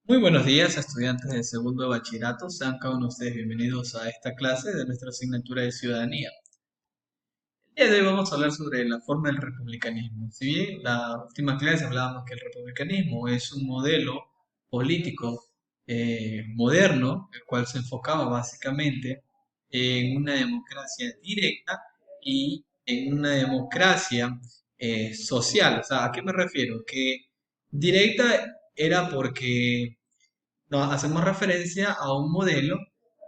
Muy buenos días, estudiantes de segundo de bachillerato. Sean cada uno de ustedes bienvenidos a esta clase de nuestra asignatura de ciudadanía. El día de hoy vamos a hablar sobre la forma del republicanismo. Si bien la última clase hablábamos que el republicanismo es un modelo político moderno, el cual se enfocaba básicamente en una democracia directa y en una democracia social. O sea, ¿a qué me refiero? Que directa era porque hacemos referencia a un modelo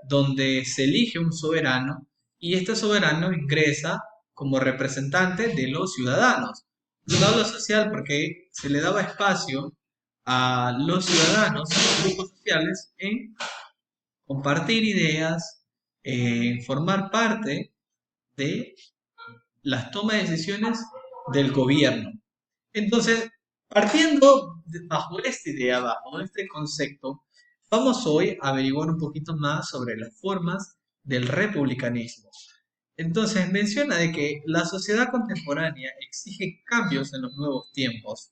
donde se elige un soberano y este soberano ingresa como representante de los ciudadanos. Yo hablo social porque se le daba espacio a los ciudadanos, a los grupos sociales, en compartir ideas, en formar parte de las tomas de decisiones del gobierno. Entonces, bajo esta idea, bajo este concepto, vamos hoy a averiguar un poquito más sobre las formas del republicanismo. Entonces, menciona de que la sociedad contemporánea exige cambios en los nuevos tiempos,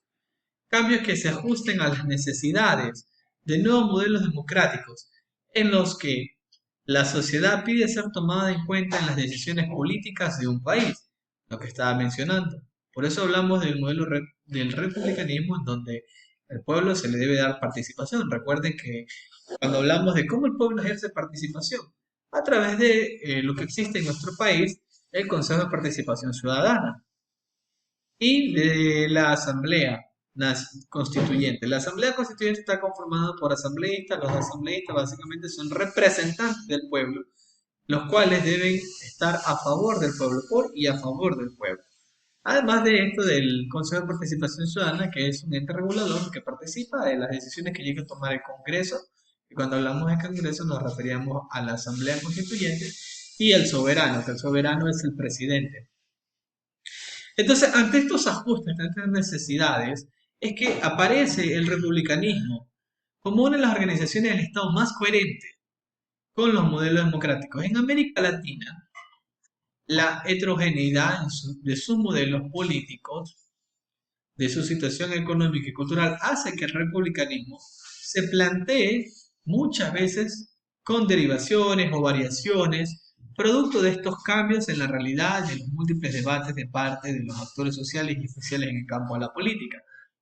cambios que se ajusten a las necesidades de nuevos modelos democráticos, en los que la sociedad pide ser tomada en cuenta en las decisiones políticas de un país, lo que estaba mencionando. Por eso hablamos del del republicanismo en donde el pueblo se le debe dar participación. Recuerden que cuando hablamos de cómo el pueblo ejerce participación, a través de lo que existe en nuestro país, el Consejo de Participación Ciudadana y de la Constituyente. La Asamblea Constituyente está conformada por asambleístas. Los asambleístas básicamente son representantes del pueblo, los cuales deben estar a favor del pueblo, por y a favor del pueblo. Además de esto del Consejo de Participación Ciudadana, que es un ente regulador que participa de las decisiones que llegue a tomar el Congreso, y cuando hablamos de Congreso nos referíamos a la Asamblea Constituyente, y el soberano, que el soberano es el presidente. Entonces, ante estos ajustes, ante estas necesidades, es que aparece el republicanismo como una de las organizaciones del Estado más coherente con los modelos democráticos. En América Latina, la heterogeneidad de sus modelos políticos, de su situación económica y cultural, hace que el republicanismo se plantee muchas veces con derivaciones o variaciones, producto de estos cambios en la realidad y de los múltiples debates de parte de los actores sociales y sociales en el campo de la política.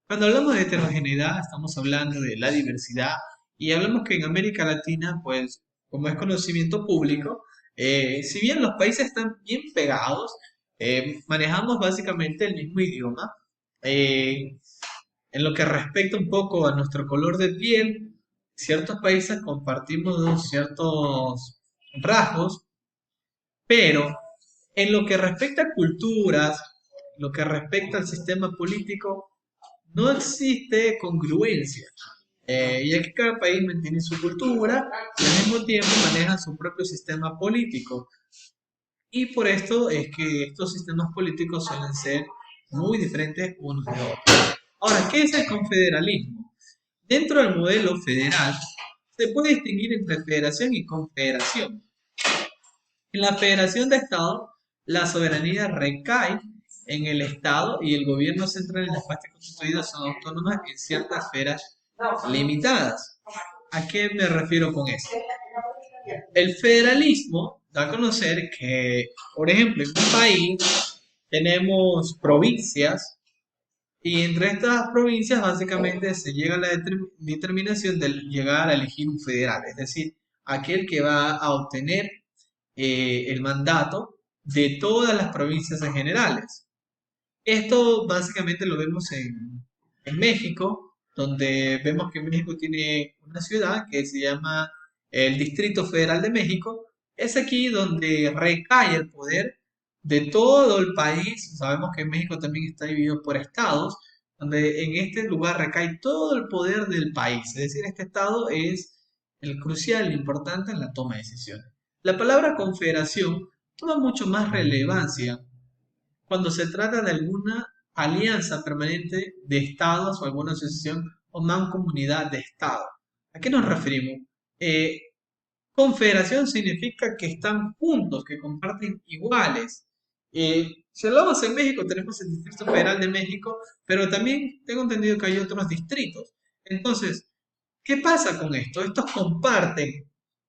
Cuando hablamos de heterogeneidad, estamos hablando de la diversidad y hablamos que en América Latina, pues, como es conocimiento público, si bien los países están bien pegados, manejamos básicamente el mismo idioma, eh, en lo que respecta un poco a nuestro color de piel, ciertos países compartimos ciertos rasgos, pero en lo que respecta a culturas, lo que respecta al sistema político, no existe congruencia. Y aquí cada país mantiene su cultura y al mismo tiempo maneja su propio sistema político. Y por esto es que estos sistemas políticos suelen ser muy diferentes unos de otros. Ahora, ¿qué es el confederalismo? Dentro del modelo federal se puede distinguir entre federación y confederación. En la federación de Estados, la soberanía recae en el Estado y el gobierno central y las partes constituidas son autónomas en ciertas esferas limitadas. ¿A qué me refiero con eso? El federalismo da a conocer que, por ejemplo, en un país tenemos provincias y entre estas provincias básicamente se llega a la determinación de llegar a elegir un federal, es decir, aquel que va a obtener el mandato de todas las provincias en generales. Esto básicamente lo vemos en México, donde vemos que México tiene una ciudad que se llama el Distrito Federal de México. Es aquí donde recae el poder de todo el país. Sabemos que México también está dividido por estados, donde en este lugar recae todo el poder del país. Es decir, este estado es el crucial, el importante en la toma de decisiones. La palabra confederación toma mucho más relevancia cuando se trata de alguna alianza permanente de estados o alguna asociación o mancomunidad de estados. ¿A qué nos referimos? Eh, Confederación significa que están juntos, que comparten iguales. Si hablamos en México, tenemos el Distrito Federal de México, pero también tengo entendido que hay otros distritos. Entonces, ¿Qué pasa con esto? Estos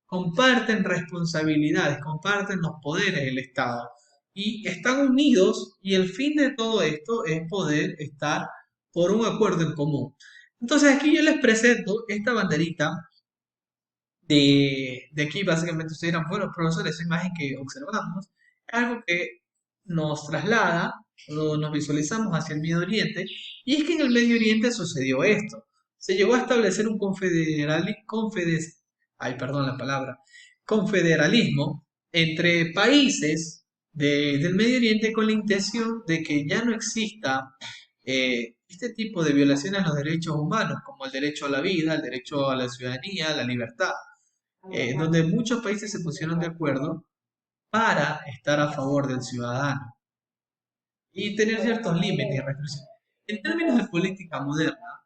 comparten responsabilidades, comparten los poderes del Estado y están unidos y el fin de todo esto es poder estar por un acuerdo en común. Entonces aquí yo les presento esta banderita de aquí, básicamente ustedes dirán, bueno, profesor, esa imagen que observamos es algo que nos traslada o nos visualizamos hacia el Medio Oriente, y es que en el Medio Oriente sucedió esto. Se llegó a establecer un ay, perdón la palabra, confederalismo entre países del Medio Oriente con la intención de que ya no exista este tipo de violaciones a los derechos humanos, como el derecho a la vida, el derecho a la ciudadanía, a la libertad, donde muchos países se pusieron de acuerdo para estar a favor del ciudadano y tener ciertos límites y restricciones. En términos de política moderna,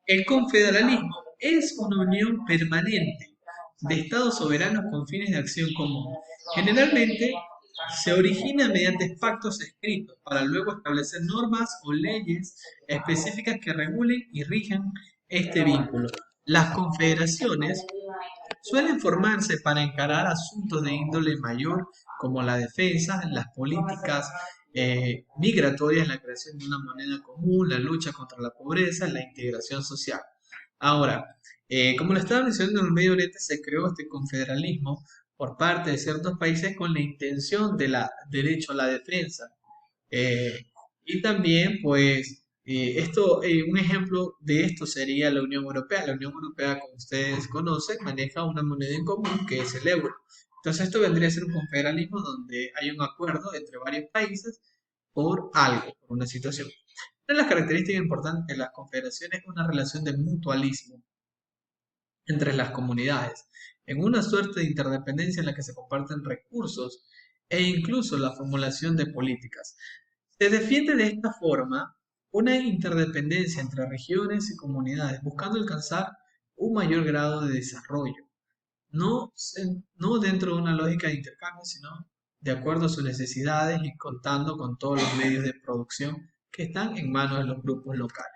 el confederalismo es una unión permanente de estados soberanos con fines de acción común. Generalmente se origina mediante pactos escritos para luego establecer normas o leyes específicas que regulen y rijan este vínculo. Las confederaciones suelen formarse para encarar asuntos de índole mayor como la defensa, las políticas migratorias, la creación de una moneda común, la lucha contra la pobreza, la integración social. Ahora, como lo estaba mencionando, en el Medio Oriente se creó este confederalismo por parte de ciertos países con la intención de la derecho a la defensa. Eh, y también, pues, un ejemplo de esto sería la Unión Europea. La Unión Europea, como ustedes conocen, maneja una moneda en común que es el euro. Entonces, esto vendría a ser un confederalismo donde hay un acuerdo entre varios países por algo, por una situación. Una de las características importantes de las confederaciones es una relación de mutualismo entre las comunidades, en una suerte de interdependencia en la que se comparten recursos e incluso la formulación de políticas. Se defiende de esta forma una interdependencia entre regiones y comunidades, buscando alcanzar un mayor grado de desarrollo, no dentro de una lógica de intercambio, sino de acuerdo a sus necesidades y contando con todos los medios de producción que están en manos de los grupos locales.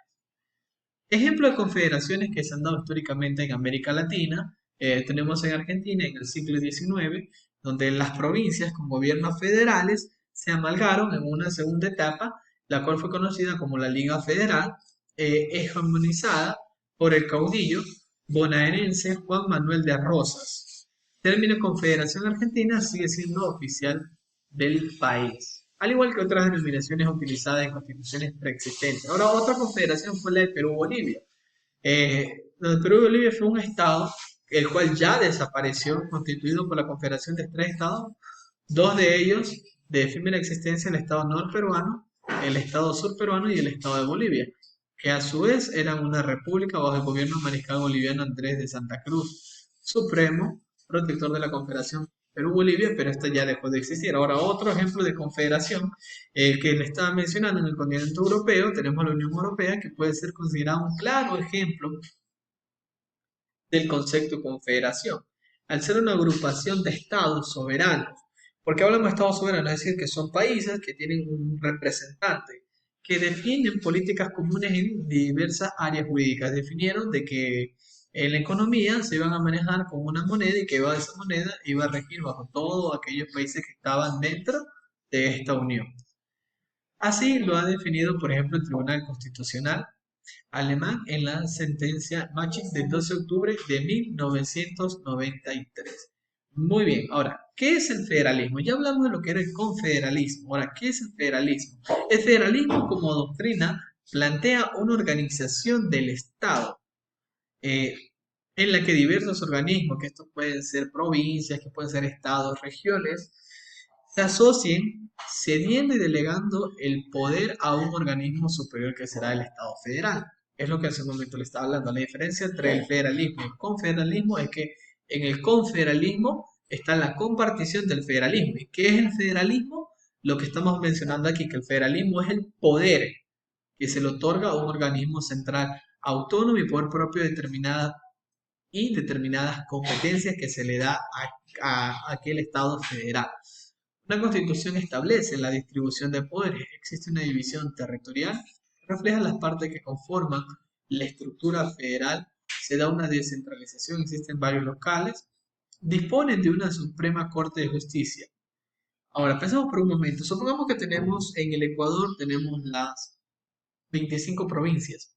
Ejemplo de confederaciones que se han dado históricamente en América Latina, tenemos en Argentina en el siglo XIX, donde las provincias con gobiernos federales se amalgaron en una segunda etapa, la cual fue conocida como la Liga Federal, hegemonizada por el caudillo bonaerense Juan Manuel de Rosas. Término Confederación Argentina sigue siendo oficial del país, al igual que otras denominaciones utilizadas en constituciones preexistentes. Ahora, otra confederación fue la de Perú-Bolivia. La de Perú-Bolivia fue un estado el cual ya desapareció, constituido por la confederación de tres estados, dos de ellos de efímera existencia, el estado norperuano, el estado surperuano y el estado de Bolivia, que a su vez eran una república bajo el gobierno del mariscal boliviano Andrés de Santa Cruz, supremo protector de la confederación Perú-Bolivia, pero esta ya dejó de existir. Ahora, otro ejemplo de confederación, el que le estaba mencionando en el continente europeo, tenemos la Unión Europea, que puede ser considerado un claro ejemplo del concepto de confederación, al ser una agrupación de estados soberanos. ¿Por qué hablamos de estados soberanos? Es decir, que son países que tienen un representante, que definen políticas comunes en diversas áreas jurídicas. Definieron de que en la economía se iban a manejar con una moneda y que esa moneda iba a regir bajo todos aquellos países que estaban dentro de esta unión. Así lo ha definido, por ejemplo, el Tribunal Constitucional alemán en la sentencia Machig del 12 de octubre de 1993. Muy bien, ahora, ¿qué es el federalismo? Ya hablamos de lo que era el confederalismo. Ahora, ¿qué es el federalismo? El federalismo como doctrina plantea una organización del Estado eh, en la que diversos organismos, que estos pueden ser provincias, que pueden ser estados, regiones, se asocien cediendo y delegando el poder a un organismo superior que será el Estado federal. Es lo que hace un momento le estaba hablando. La diferencia entre el federalismo y el confederalismo es que en el confederalismo está la compartición del federalismo. ¿Y qué es el federalismo? Lo que estamos mencionando aquí, que el federalismo es el poder que se le otorga a un organismo central autónomo y poder propio determinada y determinadas competencias que se le da a aquel Estado federal. Una constitución establece la distribución de poderes. Existe una división territorial que refleja las partes que conforman la estructura federal se da una descentralización, existen varios locales, disponen de una Suprema Corte de Justicia. Ahora, pensemos por un momento, supongamos que tenemos en el Ecuador, tenemos las 25 provincias.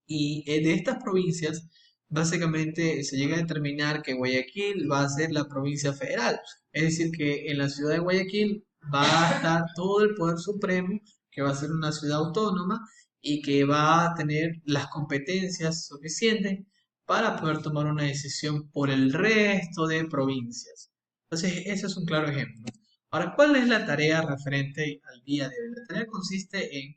Y de estas provincias, básicamente se llega a determinar que Guayaquil va a ser la provincia federal. Es decir, que en la ciudad de Guayaquil va a estar todo el poder supremo, que va a ser una ciudad autónoma y que va a tener las competencias suficientes para poder tomar una decisión por el resto de provincias. Entonces, ese es un claro ejemplo. Ahora, ¿cuál es la tarea referente al día de hoy? La tarea consiste en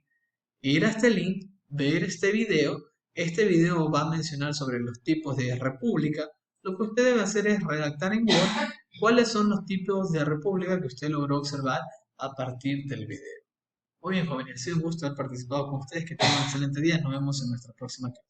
ir a este link, ver este video. Este video va a mencionar sobre los tipos de república. Lo que usted debe hacer es redactar en Word cuáles son los tipos de república que usted logró observar a partir del video. Muy bien, jóvenes, ha sido un gusto haber participado con ustedes. Que tengan un excelente día. Nos vemos en nuestra próxima clase.